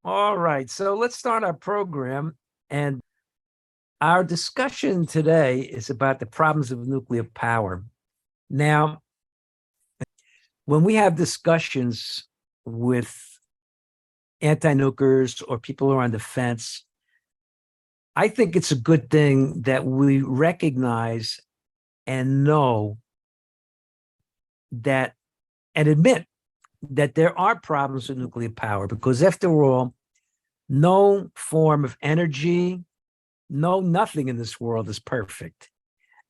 All right, so let's start our program. And our discussion today is about the problems of nuclear power. Now, when we have discussions with anti-nukers or people who are on the fence, I think it's a good thing that we recognize and know that and admit that there are problems with nuclear power, because after all, no form of energy, nothing in this world is perfect.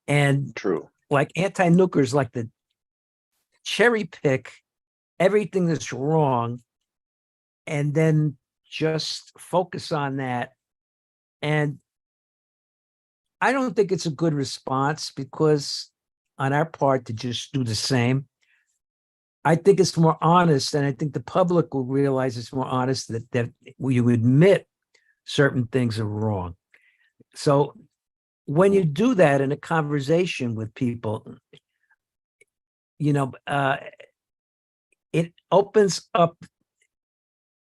And True. like anti-nukers like to cherry pick everything that's wrong and then just focus on that. And I don't think it's a good response, because on our part to just do the same. I think it's more honest, and I think the public will realize it's more honest that you admit certain things are wrong. So when you do that in a conversation with people, it opens up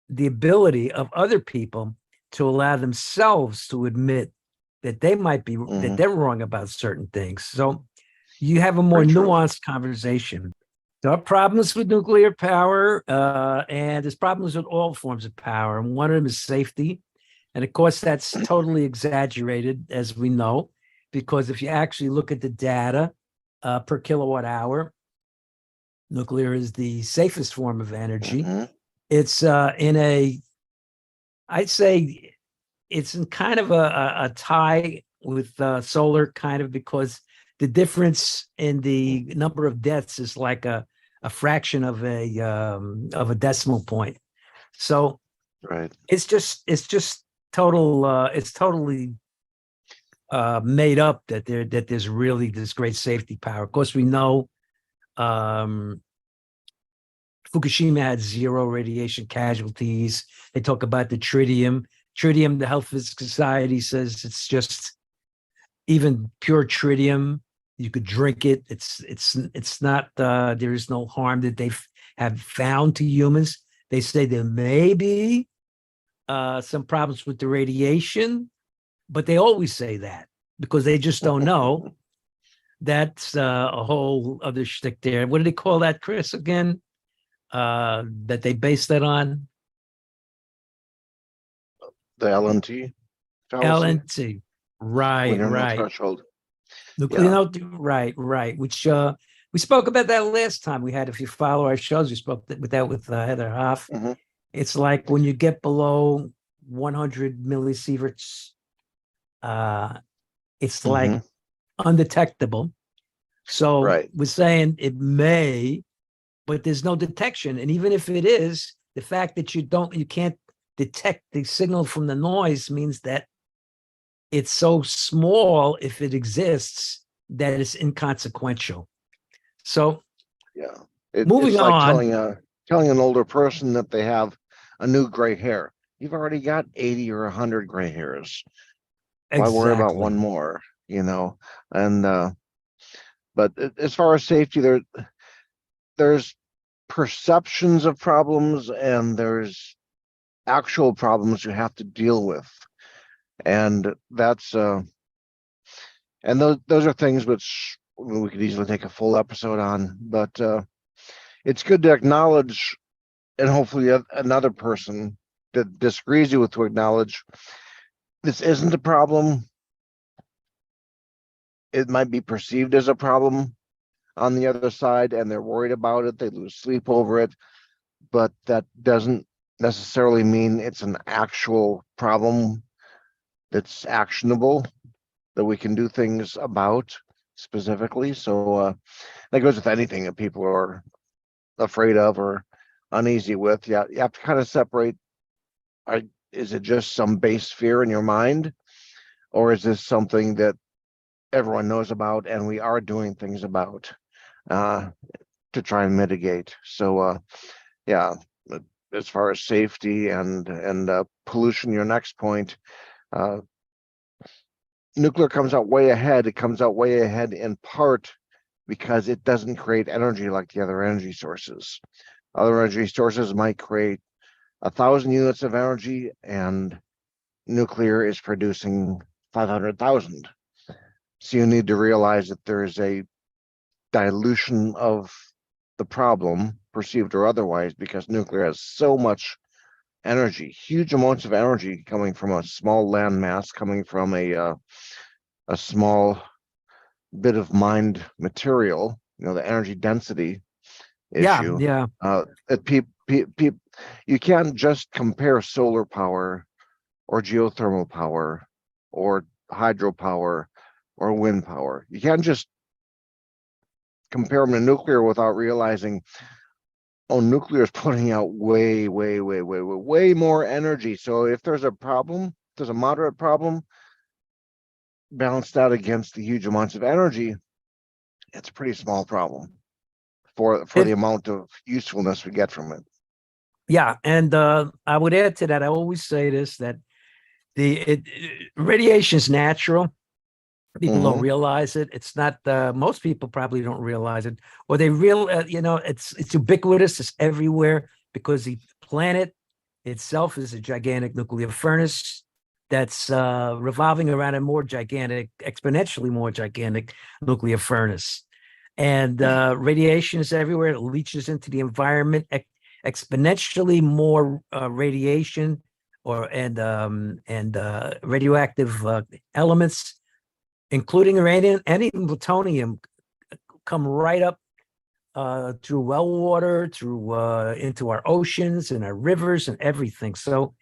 the ability of other people to allow themselves to admit that they might be that they're wrong about certain things. So you have a more nuanced conversation. There are problems with nuclear power, and there's problems with all forms of power. And one of them is safety. And of course, that's totally exaggerated, as we know, because if you actually look at the data per kilowatt hour, nuclear is the safest form of energy. It's I'd say it's in kind of a tie with solar, kind of, because the difference in the number of deaths is like a fraction of a decimal point. So it's just total. It's totally made up that there's really this great safety power. Of course, we know Fukushima had 0 radiation casualties. They talk about the tritium. Tritium, the Health Physics Society says it's just even pure tritium. You could drink it. It's not. There is no harm that they have found to humans. They say there may be some problems with the radiation, but they always say that because they just don't know. That's a whole other shtick there. What do they call that, Chris, again? That they base that on? The LNT fallacy? LNT. Right. Threshold. Right. Which we spoke about that last time we had. If you follow our shows, we spoke with Heather Hoff. It's like when you get below 100 millisieverts, it's like undetectable. So we're saying it may, but there's no detection. And even if it is, the fact that you can't detect the signal from the noise means that it's so small, if it exists, that it's inconsequential. So moving it's like on. telling an older person that they have a new gray hair. You've already got 80 or 100 gray hairs. Why worry about one more, And but as far as safety, there's perceptions of problems and there's actual problems you have to deal with. And that's and those are things which we could easily take a full episode on, but it's good to acknowledge, and hopefully another person that disagrees you with to acknowledge this isn't a problem. It might be perceived as a problem on the other side, and they're worried about it. They lose sleep over it, but that doesn't necessarily mean it's an actual problem that's actionable, that we can do things about specifically. So that goes with anything that people are afraid of or uneasy with. You have to kind of separate, is it just some base fear in your mind, or is this something that everyone knows about and we are doing things about to try and mitigate? So as far as safety and pollution, your next point, nuclear comes out way ahead. It comes out way ahead in part because it doesn't create energy like the other energy sources. Other energy sources might create 1,000 units of energy, and nuclear is producing 500,000. So you need to realize that there is a dilution of the problem, perceived or otherwise, because nuclear has so much energy, huge amounts of energy coming from a small land mass, coming from a small bit of mined material. The energy density Yeah, issue. yeah. You can't just compare solar power or geothermal power or hydropower or wind power. You can't just compare them to nuclear without realizing, oh, nuclear is putting out way, way, way, way, way, way more energy. So if there's a problem, there's a moderate problem balanced out against the huge amounts of energy, it's a pretty small problem for the It, amount of usefulness we get from it. yeah, and I would add to that. I always say this, that radiation is natural. People don't Mm-hmm. realize it. It's not. Most people probably don't realize it, or they it's ubiquitous. It's everywhere because the planet itself is a gigantic nuclear furnace that's revolving around a more gigantic, exponentially more gigantic nuclear furnace. And radiation is everywhere. It leaches into the environment. Exponentially more radiation and radioactive elements, including uranium and even plutonium, come right up through well water, through into our oceans and our rivers and everything. So Well,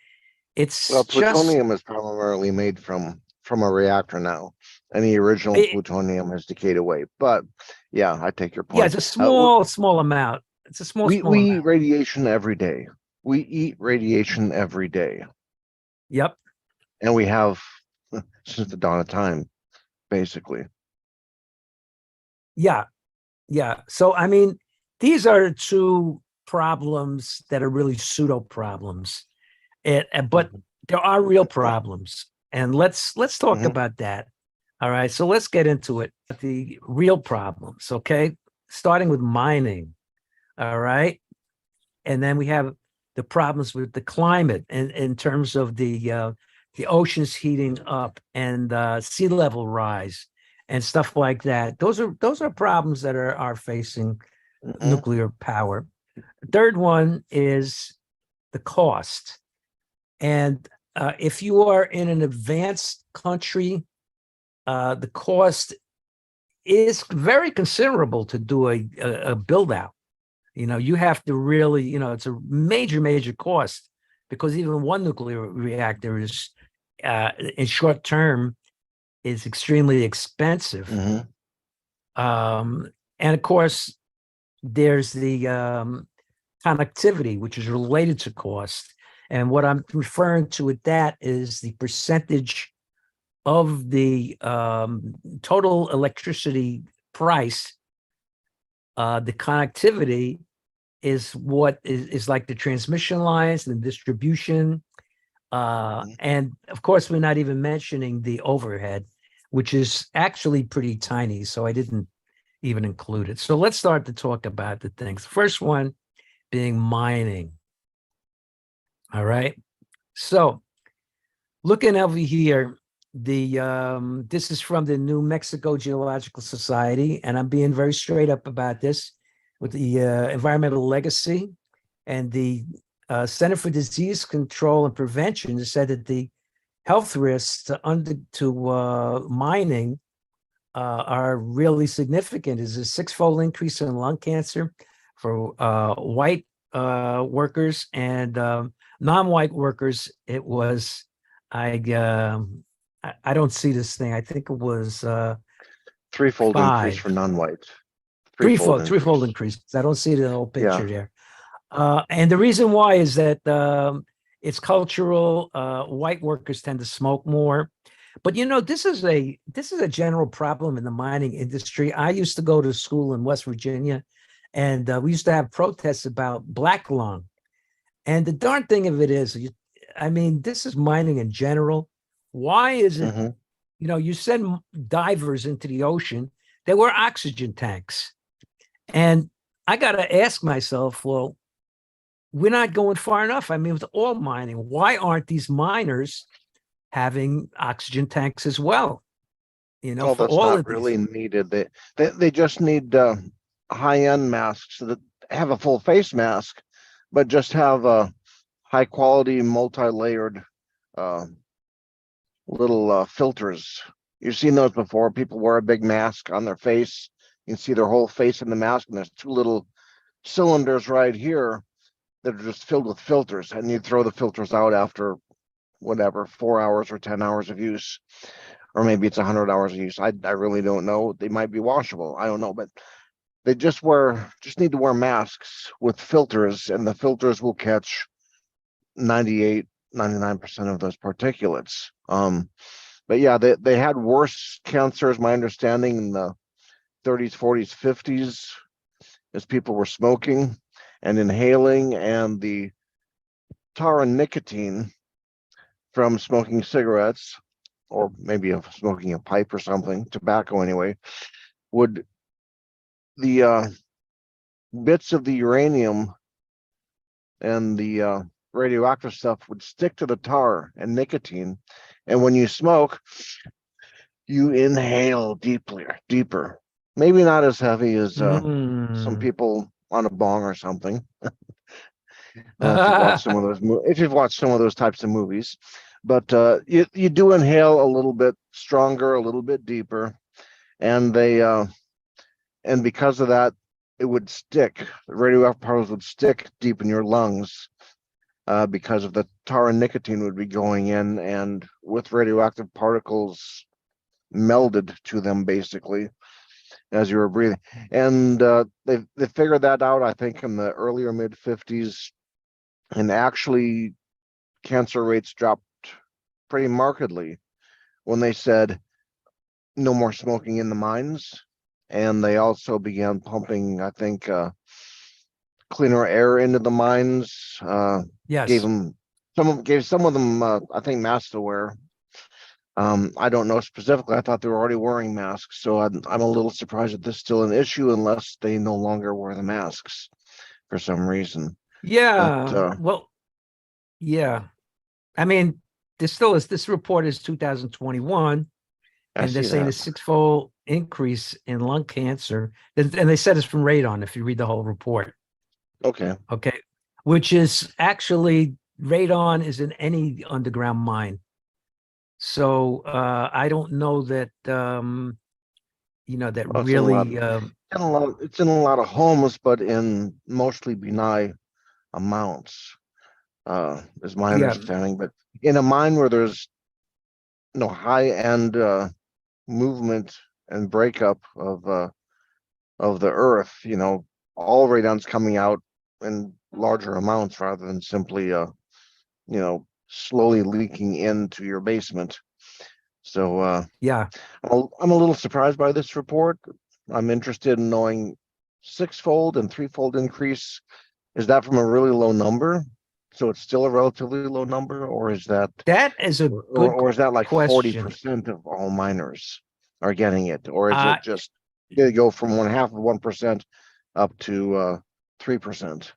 it's just plutonium is primarily made from a reactor now. Any original it, plutonium has decayed away. But yeah, I take your yeah, point. it's a small amount. It's a small We eat amount. radiation every day. We eat radiation every day, Yep. and we have since the dawn of time, basically. Yeah. Yeah. So I mean, these are two problems that are really pseudo problems. But Mhm. there are real problems. And let's talk Mhm. about that. All right. So let's get into it. The real problems, okay? Starting with mining. All right. And then we have the problems with the climate in terms of the oceans heating up and sea level rise and stuff like that. Those are problems that are facing Mhm. nuclear power. Third one is the cost. And if you are in an advanced country, the cost is very considerable to do a build out. You have to really, it's a major cost because even one nuclear reactor is, in short term, is extremely expensive. Mhm. And of course, there's the connectivity, which is related to cost. And what I'm referring to with that is the percentage of the total electricity price. The connectivity is what is like the transmission lines and the distribution. Mhm. And of course, we're not even mentioning the overhead, which is actually pretty tiny. So I didn't even include it. So let's start to talk about the things. First one being mining. All right. So looking over here, the this is from the New Mexico Geological Society, and I'm being very straight up about this with the environmental legacy and the Center for Disease Control and Prevention has said that the health risks to mining are really significant. Is a six-fold increase in lung cancer for white workers and non-white workers. It was I don't see this thing. I think it was Threefold increase five, for non-white. Threefold threefold increase. increase. I don't see the whole Yeah. picture there. And the reason why is that it's cultural. White workers tend to smoke more. But this is a general problem in the mining industry. I used to go to school in West Virginia, and we used to have protests about black lung. And the darn thing of it is, I mean, this is mining in general. Why is it, Mhm. you send divers into the ocean, they wear oxygen tanks. And I got to ask myself, well, we're not going far enough. I mean, with all mining, why aren't these miners having oxygen tanks as well? Oh, For that's all not of these. really needed. They just need high-end masks that have a full face mask, but just have a high quality, multi-layered uh, little filters. You've seen those before. People wear a big mask on their face. You can see their whole face in the mask, and there's two little cylinders right here that are just filled with filters, and you throw the filters out after whatever 4 hours or 10 hours of use, or maybe it's 100 hours of use. I really don't know. They might be washable. I don't know, but they just need to wear masks with filters, and the filters will catch 98, 99% of those particulates. But yeah, they had worse cancers, my understanding, in the 30s, 40s, 50s, as people were smoking and inhaling, and the tar and nicotine from smoking cigarettes, or maybe of smoking a pipe or something, tobacco anyway, would the bits of the uranium and the radioactive stuff would stick to the tar and nicotine. And when you smoke, you inhale deeper. Maybe not as heavy as some Mm. people on a bong or something. If you've watched some of those, if you've watched some of those types of movies, but you do inhale a little bit stronger, a little bit deeper, and and because of that, it would stick. The radioactive particles would stick deep in your lungs, because of the tar and nicotine would be going in, and with radioactive particles melded to them basically as you were breathing. And they figured that out, I think, in the earlier mid 50s, and actually cancer rates dropped pretty markedly when they said no more smoking in the mines. And they also began pumping, I think, cleaner air into the mines. Gave Yes. them gave some of them, I think, masks to wear. I don't know specifically. I thought they were already wearing masks, so I'm a little surprised that this is still an issue unless they no longer wear the masks for some reason. But Yeah. Well, yeah. I mean, this still is, this report is 2021, I and they're see saying a that. six-fold increase in lung cancer. And they said it's from radon if you read the whole report. Okay. Okay. Which is actually, radon is in any underground mine. So I don't know that that Well, it's in a lot. really It's in a lot of homes, but in mostly benign amounts, is my yeah, understanding. But in a mine where there's no high end movement and breakup of the earth, all radon's coming out in larger amounts rather than simply slowly leaking into your basement. So yeah. I'm a little surprised by this report. I'm interested in knowing six-fold and threefold increase. Is that from a really low number? So it's still a relatively low number, or is that That is a good or is that like question. 40% of all miners are getting it? Or is Uh it just they go from one half of 1% up to 3%?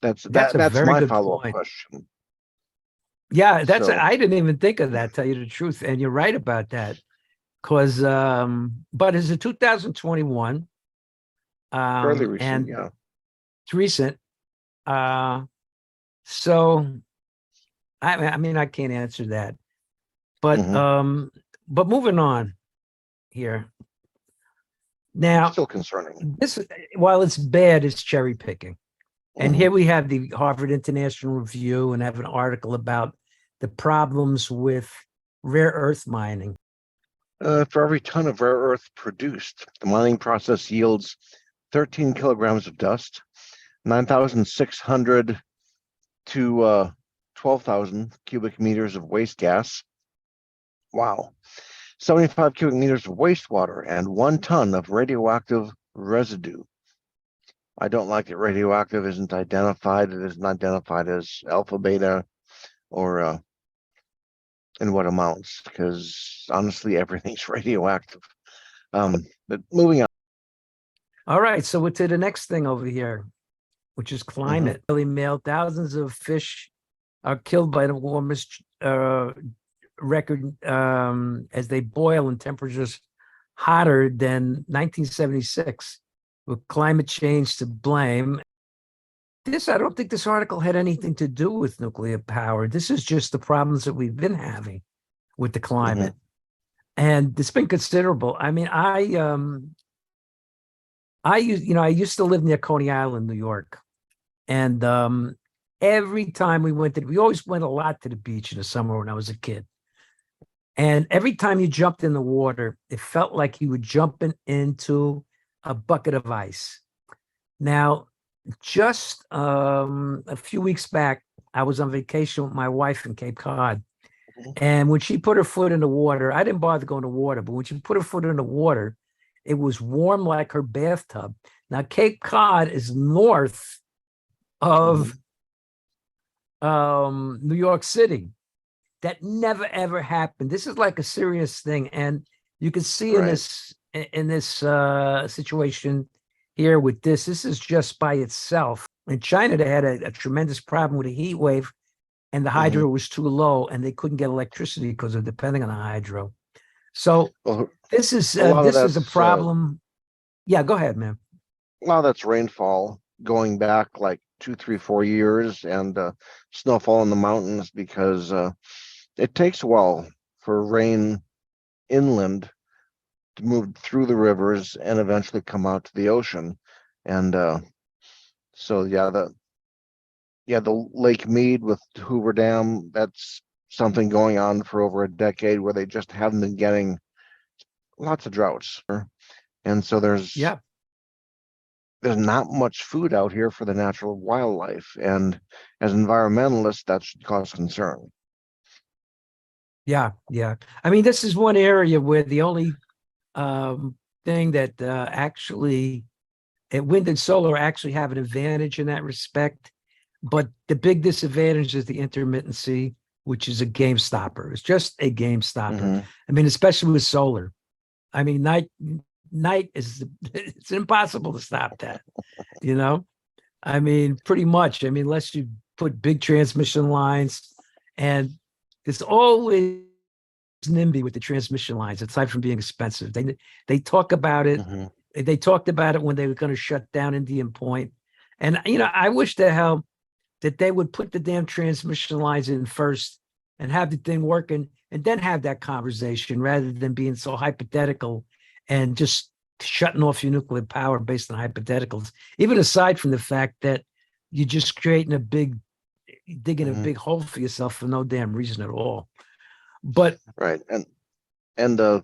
that's a That's very my good follow-up point. question. Yeah, So I didn't even think of that, tell you the truth. And you're right about that. Because but it's a 2021, fairly recent, and yeah. it's recent. Uh so I mean I can't answer that. But Hmm. moving on here. Now, Still concerning. this, while it's bad, it's cherry picking. And Hmm. here we have the Harvard International Review, and have an article about the problems with rare earth mining. For every ton of rare earth produced, the mining process yields 13 kilograms of dust, 9,600 to 12,000 cubic meters of waste gas. Wow. 75 cubic meters of wastewater, and 1 ton of radioactive residue. I don't like that radioactive isn't identified. It isn't identified as alpha, beta, or in what amounts, because honestly, everything's radioactive. But moving on. All right, so we're to the next thing over here. which is climate. Really male, thousands of fish are killed by the warmest record as they boil in temperatures hotter than 1976, with climate change to blame. I don't think this article had anything to do with nuclear power. This is just the problems that we've been having with the climate. And it's been considerable. I mean, I used to live near Coney Island, New York. And every time we always went a lot to the beach in the summer when I was a kid. And every time you jumped in the water, it felt like you were jumping into a bucket of ice. Now, just a few weeks back, I was on vacation with my wife in Cape Cod. And when she put her foot in the water, I didn't bother going to water, but when she put her foot in the water, it was warm like her bathtub. Now, Cape Cod is north of New York City. That never ever happened. This is like a serious thing, and you can see in this situation here with this is just by itself. In China, they had a tremendous problem with a heat wave, and the hydro was too low, and they couldn't get electricity because of depending on the hydro. So this is a problem. Yeah, go ahead, man. A lot of that's rainfall going back like 2, 3, 4 years, and snowfall in the mountains, because it takes a while for rain inland to move through the rivers and eventually come out to the ocean. And so the Lake Mead with Hoover Dam, that's something going on for over a decade, where they just haven't been getting lots of droughts. And so there's not much food out here for the natural wildlife. And as environmentalists, that should cause concern. Yeah. I mean, this is one area where the only thing that actually wind and solar actually have an advantage in that respect. But the big disadvantage is the intermittency, which is a game stopper. It's just a game stopper. I mean, especially with solar. I mean, night is it's impossible to stop that. I mean, pretty much. I mean, unless you put big transmission lines, and it's always NIMBY with the transmission lines, aside from being expensive. They talk about it. They talked about it when they were going to shut down Indian Point. And, I wish to hell that they would put the damn transmission lines in first and have the thing working, and then have that conversation, rather than being so hypothetical and just shutting off your nuclear power based on hypotheticals, even aside from the fact that you're just digging a big hole for yourself for no damn reason at all. But right. And the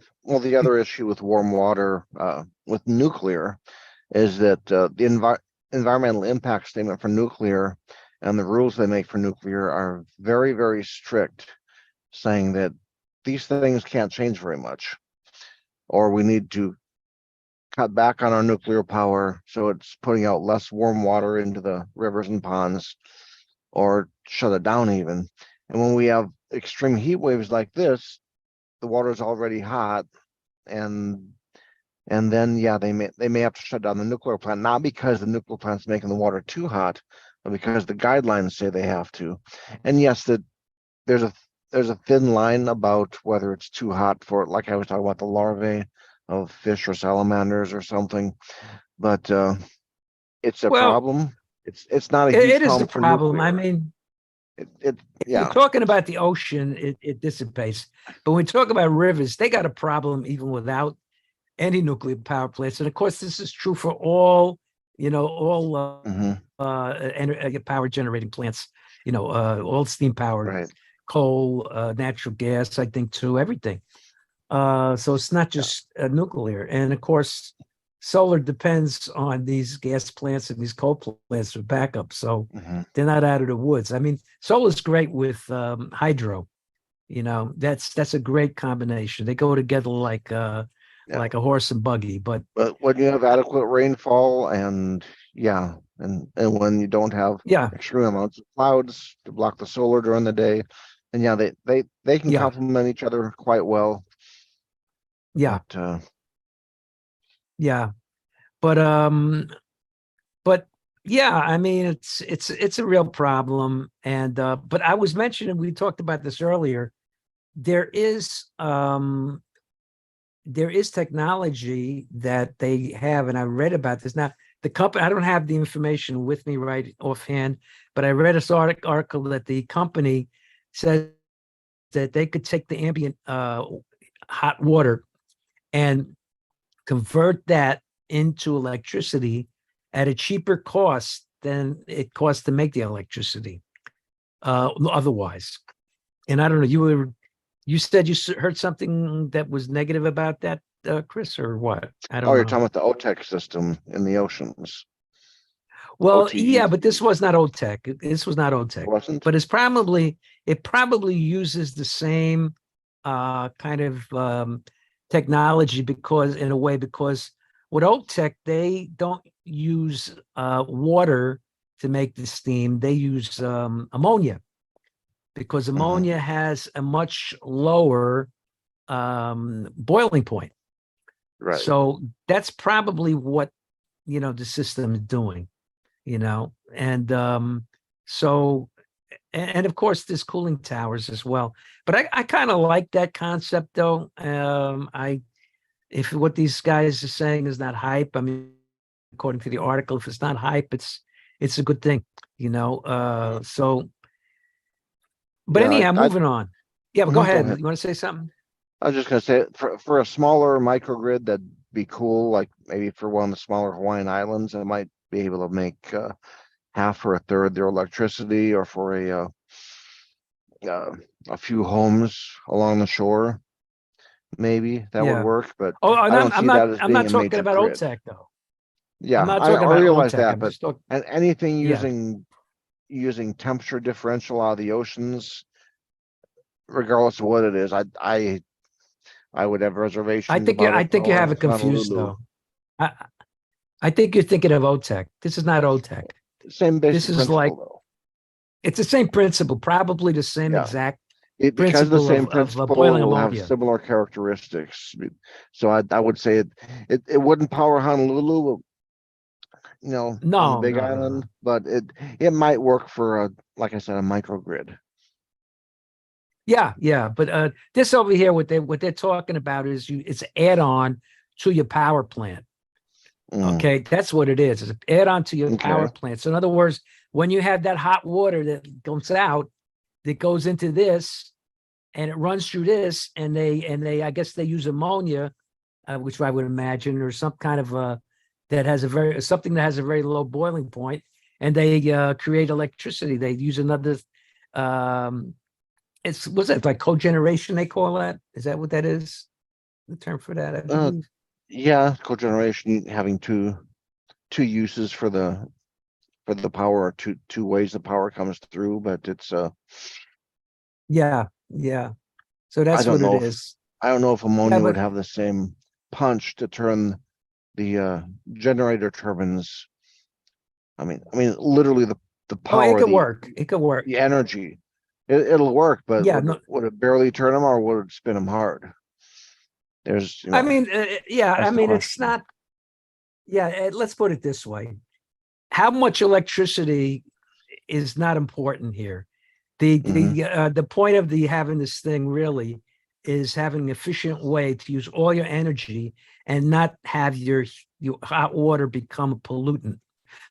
other issue with warm water with nuclear is that the environmental impact statement for nuclear and the rules they make for nuclear are very, very strict, saying that these things can't change very much, or we need to cut back on our nuclear power so it's putting out less warm water into the rivers and ponds, or shut it down even. And when we have extreme heat waves like this, the water is already hot, and then they may have to shut down the nuclear plant, not because the nuclear plant's making the water too hot, but because the guidelines say they have to. And yes, that there's a thin line about whether it's too hot for, like I was talking about, the larvae of fish or salamanders or something, but it's a problem. It's not a huge it is problem a for problem. nuclear. I mean, if you're talking about the ocean, it dissipates. But when we talk about rivers, they got a problem even without any nuclear power plants. And of course, this is true for all power generating plants, all steam powered, coal, natural gas, I think too, everything. So it's not just nuclear. And of course, solar depends on these gas plants and these coal plants for backup. So they're not out of the woods. I mean, solar is great with hydro. That's a great combination. They go together like a horse and buggy. But when you have adequate rainfall, and when you don't have extreme amounts of clouds to block the solar during the day, and they can complement each other quite well. But Yeah, I mean it's a real problem, and but I was mentioning, we talked about this earlier. There is there is technology that they have, and I read about this. Now, the company, I don't have the information with me right offhand, but I read this article that the company says that they could take the ambient hot water and convert that into electricity at a cheaper cost than it costs to make the electricity otherwise. And I don't know, you said you heard something that was negative about that, Chris, or what? I Oh, don't you're know. talking about the OTEC system in the oceans. Well, yeah, OTE. but this was not OTEC. This was not It OTEC, wasn't? but it probably uses the same kind of technology, because in a way, because with OTEC, they don't use water to make the steam. They use ammonia, because Hmm. ammonia has a much lower boiling point. Right. So that's probably what, the system is doing, and so, and of course there's cooling towers as well. But I kind of like that concept though. If what these guys are saying is not hype, I mean, according to the article, if it's not hype, it's a good thing, so, but Yeah, anyhow, moving on. Yeah, but go go ahead. ahead. You want to say something? I was just gonna say for a smaller microgrid that'd be cool, like maybe for one of the smaller Hawaiian islands, I might be able to make half or a third their electricity, or for uh, a few homes along the shore, maybe that would Yeah. work. But Oh, and I don't see that as I'm being not a talking major about grid. OTEC though. I'm Yeah, not I, talking I about realize OTEC. that, I'm but just talking. and anything Yeah. using temperature differential out of the oceans, regardless of what it is, I would have reservations about I it think you powering have it confused Honolulu. though. I I think you're thinking of OTEC. This is not OTEC. Same This basic is like, principle though. it's the same principle, probably the same Yeah. exact Because the principle same of principle boiling will have ammonia. similar characteristics. So I would say it wouldn't power Honolulu, on the No, Big no, no, no. Island, but it might work for like I said, a microgrid. Yeah, yeah. But this over here, what they're talking about is it's add on to your power plant. Mm, Okay, that's what it is. It's an add on to your okay. power plant. So in other words, when you have that hot water that comes out, that goes into this, and it runs through this, and they I guess they use ammonia, which I would imagine, or some kind of that has a very something that has a very low boiling point, and they create electricity. They use another. Um, it's what's that, like cogeneration? They call that. Is that what that is? The term for that, I Uh, believe. yeah, cogeneration, having two uses for the power, or two ways the power comes through, but it's Yeah, yeah. So I that's don't what it know if is. ammonia Yeah, would but have the same punch to turn the generator turbines. I mean, literally the oh, it power, could work. It could the work. energy. It'll work, but Yeah, no, would it barely turn them, or would it spin them hard? There's, I mean, yeah, I that's the mean, it's question. not. Yeah, let's put it this way: how much electricity is not important here. Hmm. The point of the having this thing really is having an efficient way to use all your energy and not have your hot water become a pollutant.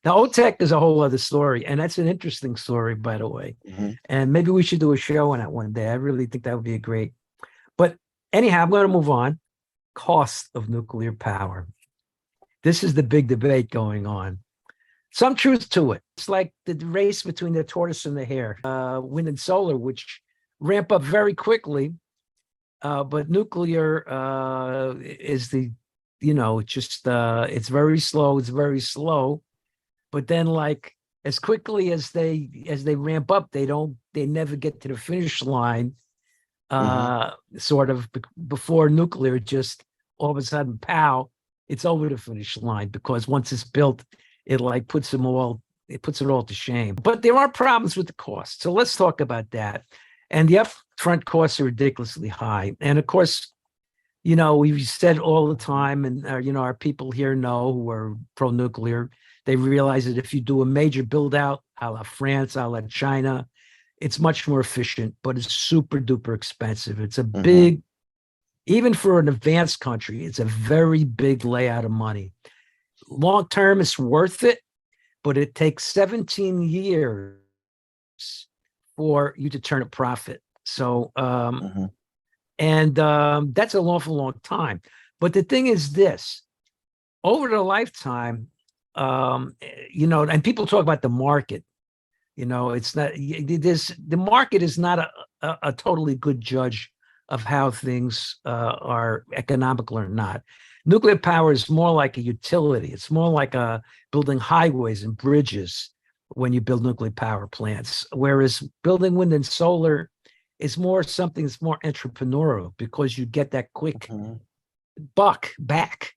Now, OTEC is a whole other story, and that's an interesting story, by the way. Hmm. And maybe we should do a show on that one day. I really think that would be a great. But anyhow, I'm going to move on. Cost of nuclear power. This is the big debate going on. Some truth to it. It's like the race between the tortoise and the hare, wind and solar, which ramp up very quickly. But nuclear is just it's very slow. It's very slow. But then, like, as quickly as they ramp up, they never get to the finish line. Hmm. Sort of before nuclear, just all of a sudden, pow, it's over the finish line, because once it's built, it like puts it all to shame. But there are problems with the cost. So let's talk about that. And the upfront costs are ridiculously high. And of course, we've said all the time, and our people here know, who are pro nuclear, They realize that if you do a major build out, a la France, a la China, it's much more efficient, but it's super duper expensive. It's a big, even for an advanced country, it's a very big layout of money. Long term, it's worth it, but it takes 17 years for you to turn a profit. So, that's an awful long time. But the thing is this, over the lifetime, and people talk about the market. It's not, the market is not a totally good judge of how things are economical or not. Nuclear power is more like a utility. It's more like building highways and bridges when you build nuclear power plants, whereas building wind and solar is more something that's more entrepreneurial because you get that quick buck back.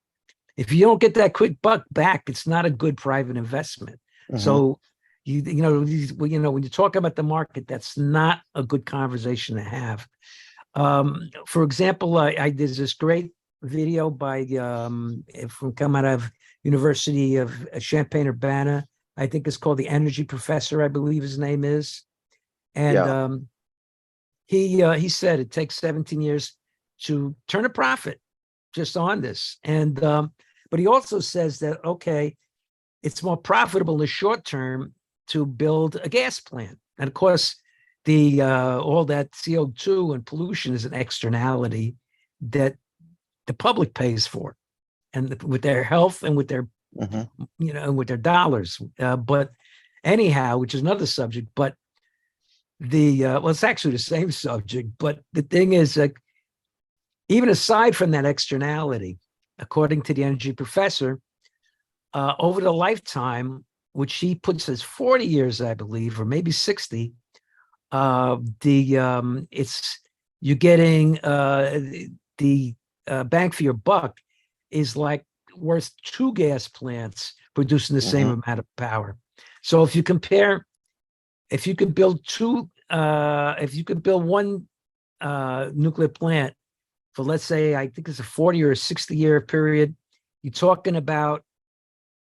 If you don't get that quick buck back, it's not a good private investment. So when you talk about the market, that's not a good conversation to have. For example, there's this great video by from coming out of University of Champaign-Urbana. I think it's called The Energy Professor, I believe his name is. And he said it takes 17 years to turn a profit just on this. And but he also says that, okay, it's more profitable in the short term to build a gas plant. And of course, all that CO2 and pollution is an externality that the public pays for, and with their health and with their, with their dollars. But anyhow, which is another subject, but it's actually the same subject. But the thing is, even aside from that externality, according to the energy professor, over the lifetime, which he puts as 40 years, I believe, or maybe 60, it's you're getting the bang for your buck is like worth 2 gas plants producing the same amount of power. So if you could build one nuclear plant for, let's say, I think it's a 40 or a 60-year period, you're talking about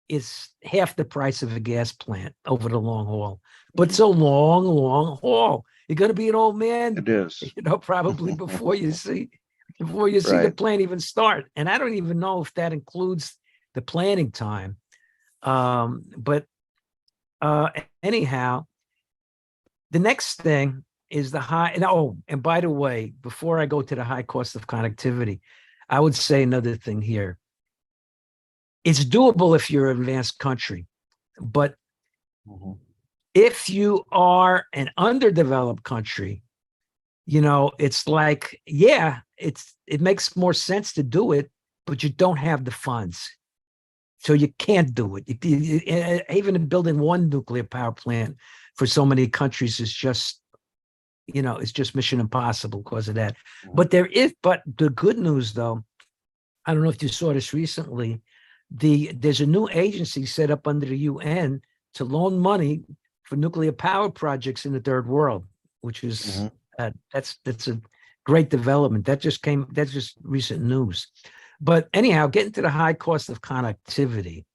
it's half the price of a gas plant over the long haul. But it's a long, long haul. You're going to be an old man. It is. Probably before you see the plant even start. And I don't even know if that includes the planning time. But anyhow, the next thing is the high. And by the way, before I go to the high cost of connectivity, I would say another thing here. It's doable if you're an advanced country, but if you are an underdeveloped country, it's like, it makes more sense to do it, but you don't have the funds. So you can't do it. Even building one nuclear power plant for so many countries is just, it's just mission impossible because of that. But the good news, though, I don't know if you saw this recently, there's a new agency set up under the UN to loan money for nuclear power projects in the third world, which is that's a great development. That's just recent news. But anyhow, getting to the high cost of connectivity.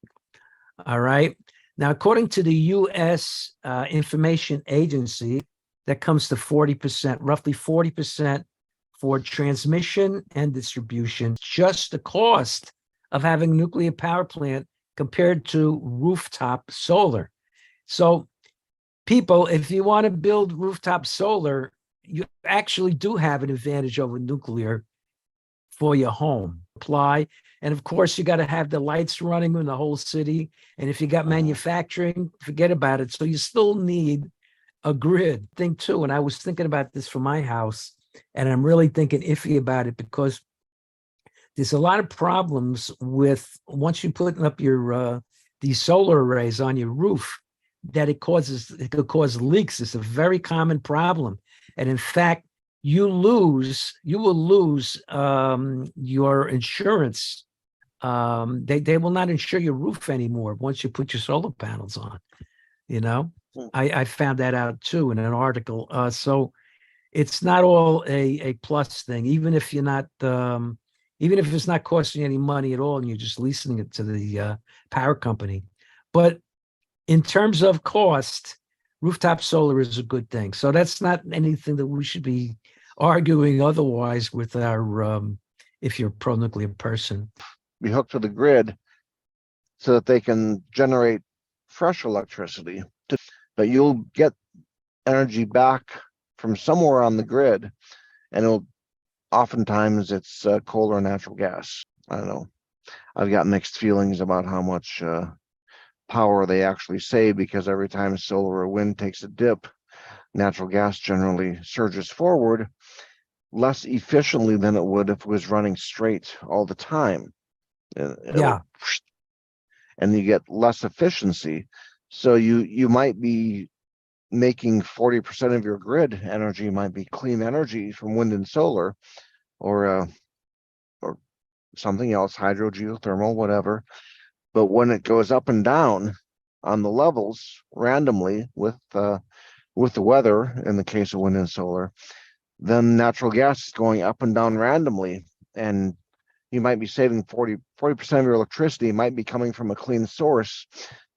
All right. Now, according to the U.S. Information Agency, that comes to 40%, roughly 40% for transmission and distribution, just the cost of having a nuclear power plant compared to rooftop solar. So people, if you want to build rooftop solar, you actually do have an advantage over nuclear for your home. Apply. And of course, you got to have the lights running in the whole city. And if you got manufacturing, forget about it. So you still need a grid thing too. And I was thinking about this for my house, and I'm really thinking iffy about it because there's a lot of problems with once you put up your these solar arrays on your roof, that it could cause leaks. It's a very common problem. And in fact, you will lose your insurance. They will not insure your roof anymore once you put your solar panels on. I found that out too in an article. So it's not all a plus thing, even if you're not even if it's not costing any money at all and you're just leasing it to the power company. But in terms of cost, rooftop solar is a good thing. So that's not anything that we should be arguing otherwise with our if you're a pro-nuclear person. Be hooked to the grid so that they can generate fresh electricity. But you'll get energy back from somewhere on the grid, and it'll oftentimes it's coal or natural gas. I don't know. I've got mixed feelings about how much power they actually save, because every time solar or wind takes a dip, natural gas generally surges forward less efficiently than it would if it was running straight all the time. Yeah. And you get less efficiency. So you might be making 40% of your grid energy might be clean energy from wind and solar, or something else, hydro, geothermal, whatever. But when it goes up and down on the levels randomly with the weather, in the case of wind and solar, then natural gas is going up and down randomly, and you might be saving 40% of your electricity might be coming from a clean source,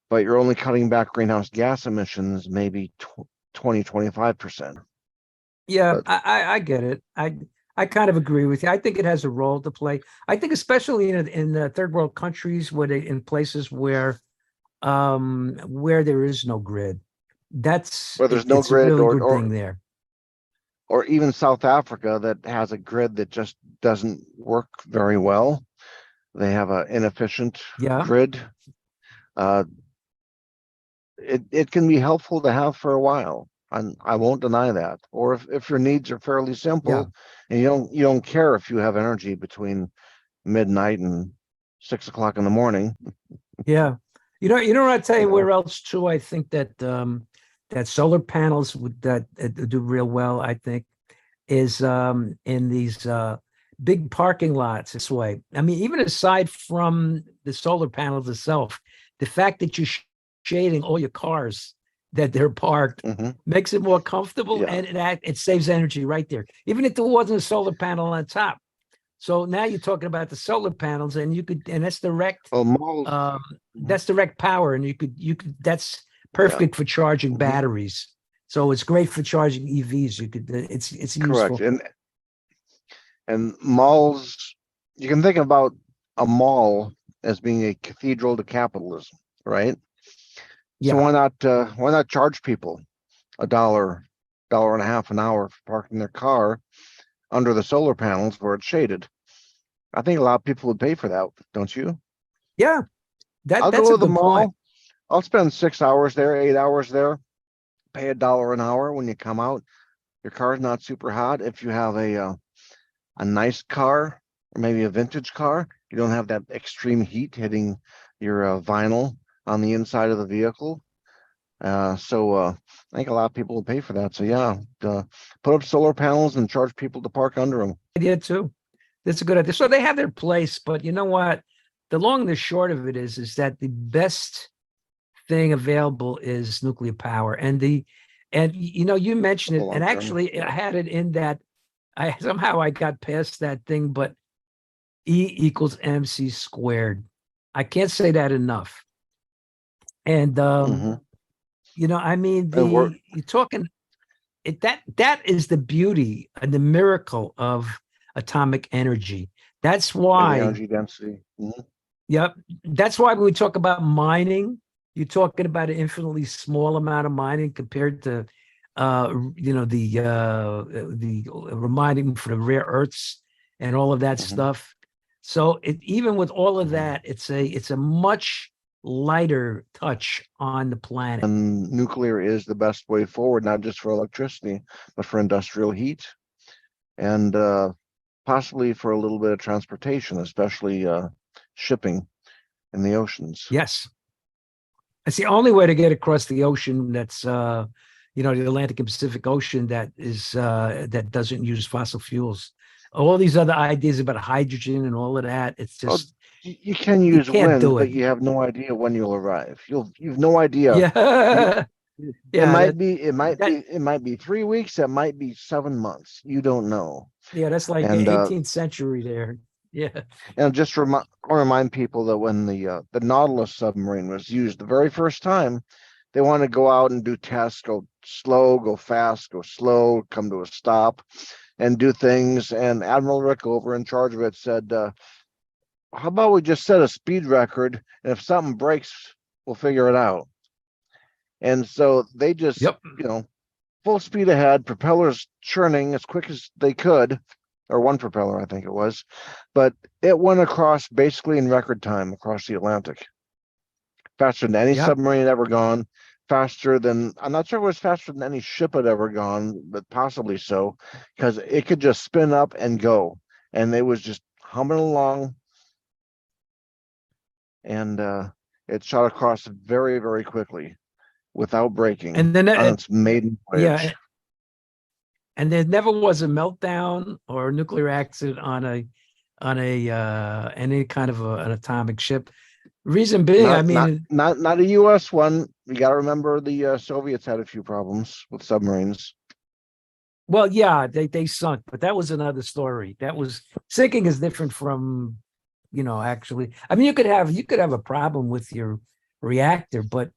but you're only cutting back greenhouse gas emissions maybe 20-25%. Yeah, But I get it. I kind of agree with you. I think it has a role to play. I think especially in third world countries, in places where there is no grid, where there's no it's a grid, really good thing there. or even South Africa that has a grid that just doesn't work very well. They have an inefficient Yeah, grid. It can be helpful to have for a while. I won't deny that. Or if your needs are fairly yeah, simple and you don't care if you have energy between midnight and 6 o'clock in the morning, yeah. You know what I tell you you know. where else too? I think that solar panels would that do real well. I think is in these big parking lots this way. I mean, even aside from the solar panels itself, the fact that you're shading all your cars that they're parked Hmm. makes it more comfortable, Yeah. and it saves energy right there, even if there wasn't a solar panel on top. So now you're talking about the solar panels, and and Well, malls. um, Mhm. that's direct power, and you could that's Yeah. perfect for charging Hmm. batteries. So it's great for charging EVs. It's Correct. useful. And malls, you can think about a mall as being a cathedral to capitalism, right? So Yeah, why not charge people dollar and a half an hour for parking their car under the solar panels where it's shaded? I think a lot of people would pay for that, don't you? yeah. I'll That's go a to the good point. mall. I'll spend 6 hours there, 8 hours there, pay $1 an hour. When you come out, your car's not super hot. If you have a nice car, or maybe a vintage car, you don't have that extreme heat hitting your vinyl on the inside of the vehicle. So I think a lot of people will pay for that. So yeah, put up solar panels and charge people to park under them. Idea too. That's a good idea. So they have their place, but you know what? The long and the short of it is that the best thing available is nuclear power, and you mentioned For the it, and long term. actually I Yeah. had it in that I got past that thing, but E equals MC squared. I can't say that enough. And Hmm. I mean, And we're you're talking that is the beauty and the miracle of atomic energy. That's in the why, energy density. Mhm. yep, that's why when we talk about mining, you're talking about an infinitely small amount of mining compared to the reminding for the rare earths and all of that Mhm. stuff. So even with all of Mhm. that, it's a much lighter touch on the planet. And nuclear is the best way forward, not just for electricity, but for industrial heat and possibly for a little bit of transportation, especially shipping in the oceans. Yes. It's the only way to get across the ocean that's the Atlantic and Pacific Ocean that doesn't use fossil fuels. All these other ideas about hydrogen and all of that, it's Well, just you can you use can't wind, do but it. you have no idea when you'll arrive. You've no idea. You Yeah. it Yeah, might be it might that be it might be 3 weeks, it might be 7 months. You don't know. yeah, that's like And 18th century there. Yeah. And just remind people that when the Nautilus submarine was used the very first time, they want to go out and do tests, go slow, go fast, go slow, come to a stop, and do things. And Admiral Rickover, in charge of it, said, "How about we just set a speed record, and if something breaks, we'll figure it out." And so they just, Yep. full speed ahead, propellers churning as quick as they could, or one propeller, I think it was, but it went across basically in record time across the Atlantic, faster than any Yep. submarine had ever gone, faster than, I'm not sure it was faster than any ship had ever gone, but possibly so, because it could just spin up and go, and it was just humming along, and it shot across very, very quickly without breaking And then, on its maiden yeah, voyage. and there never was a meltdown or a nuclear accident on a any kind of an atomic ship. Reason being, I Not not mean, not not a U.S. one. You got to remember the Soviets had a few problems with submarines. well, yeah, they sunk, but that was another story. That was sinking is different from, actually. I mean, you could have a problem with your reactor, but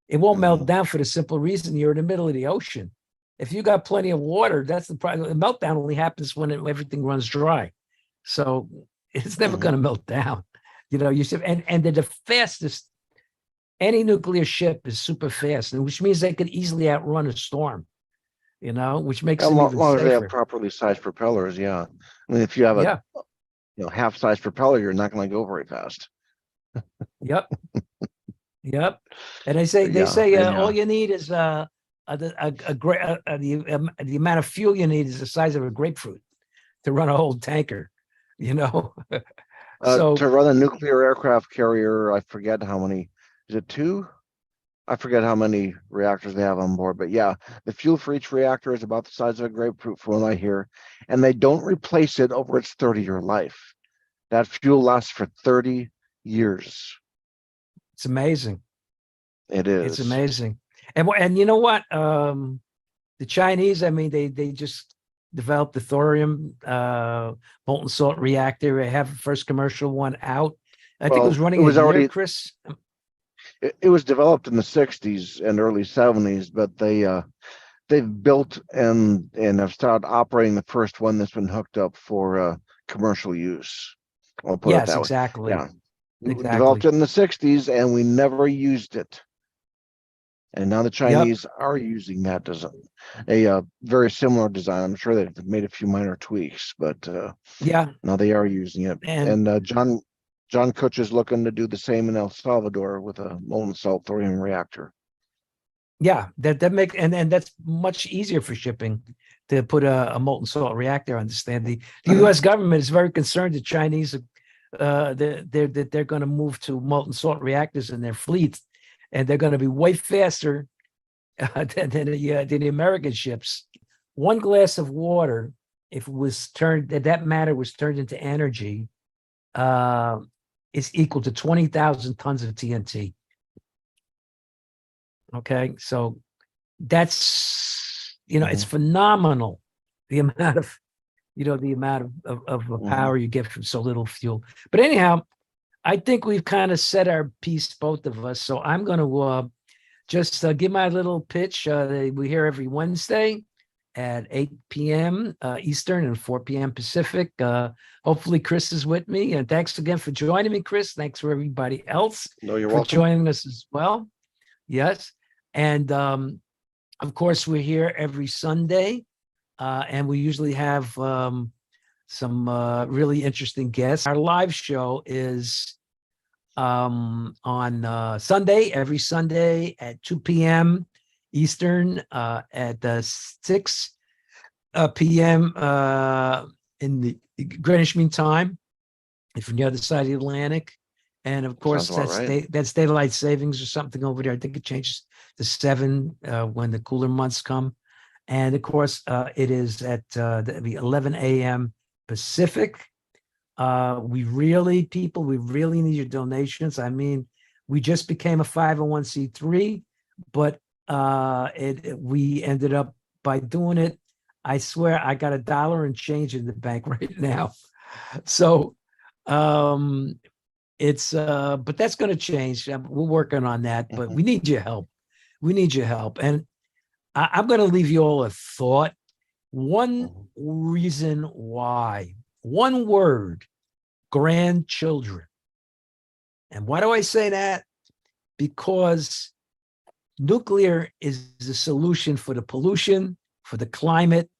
it won't melt Mhm. down for the simple reason you're in the middle of the ocean. If you got plenty of water, that's the problem. The meltdown only happens when everything runs dry. So it's never Mhm. going to melt down. You should, and they're the fastest. Any nuclear ship is super fast, and which means they could easily outrun a storm. Which makes As them even long as they have safer. properly sized propellers, yeah. I mean, if you have a Yeah. half-size propeller, you're not going to go very fast. Yep. Yep. And they say But they yeah, say all you need is the amount of fuel you need is the size of a grapefruit to run a whole tanker. You know. to So run a nuclear aircraft carrier, I forget how many. Is it two? I forget how many reactors they have on board, but yeah, the fuel for each reactor is about the size of a grapefruit, from what I hear, and they don't replace it over its 30-year life. That fuel lasts for 30 years. it's amazing. It It's is. amazing. And you know what? The Chinese, I mean, they just developed the thorium molten salt reactor. They have the first commercial one out. I think it was Well, it running a was year, already Chris. it was developed in the 60s and early 70s, but they've built and have started operating the first one that's been hooked up for commercial use. I'll put it Yes, that way. exactly. Yeah. We developed Exactly. it in the 60s and we never used it. And now the Yep. Chinese are using that design, a very similar design. I'm sure they've made a few minor tweaks, but Yeah. now they are using it. And And John Kutch is looking to do the same in El Salvador with a molten salt thorium reactor. yeah, that makes and that's much easier for shipping to put a molten salt reactor. I understand the U.S. government is very concerned the Chinese they're going to move to molten salt reactors in their fleets, and they're going to be way faster than the American ships. One glass of water, if it was turned that matter was turned into energy, uh, is equal to 20,000 tons of TNT. Okay, so that's it's Mhm, phenomenal the amount of the mhm. power you get from so little fuel. But anyhow, I think we've kind of said our piece, both of us. So I'm going to just give my little pitch. We here every Wednesday at 8 p.m. Eastern and 4 p.m. Pacific. Hopefully, Chris is with me. And thanks again for joining me, Chris. Thanks for everybody else No, you're for welcome. joining us as well. Yes. And of course, we're here every Sunday, and we usually have some really interesting guests. Our live show is on Sunday, every Sunday at 2 p.m. Eastern, at 6 p.m. In the Greenwich Mean Time, if you're on the other side of the Atlantic. And of Sounds course, about right. that's daylight savings or something over there. I think it changes to 7 when the cooler months come. And of course, it is at the 11 a.m. Pacific. We really need your donations. I mean, we just became a 501c3, but we ended up by doing it. I swear I got $1 and change in the bank right now. So It's but that's going to change. We're working on that, but we need your help. We need your help. And I'm going to leave you all a thought. One reason why, one word, grandchildren. And why do I say that? Because nuclear is the solution for the pollution, for the climate.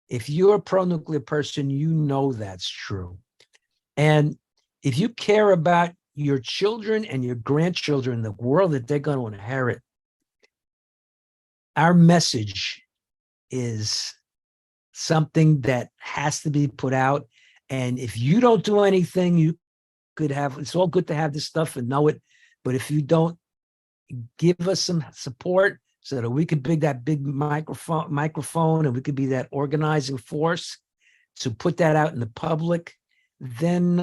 If you're a pro-nuclear person, you know that's true. And if you care about your children and your grandchildren, the world that they're going to inherit, our message is something that has to be put out. And if you don't do anything, you could have, it's all good to have this stuff and know it. But if you don't give us some support so that we could be that big microphone and we could be that organizing force to put that out in the public, then,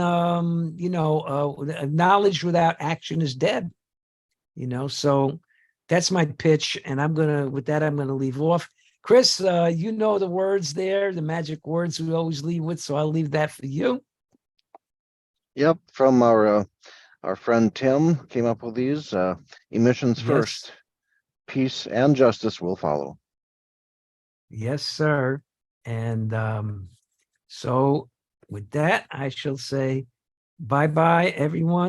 knowledge without action is dead, so that's my pitch. And I'm going to leave off. Chris, you know the words there, the magic words we always leave with. So I'll leave that for you. Yep, from our friend Tim came up with these. Emissions Yes. first, peace and justice will follow. Yes, sir. And so with that, I shall say bye-bye, everyone.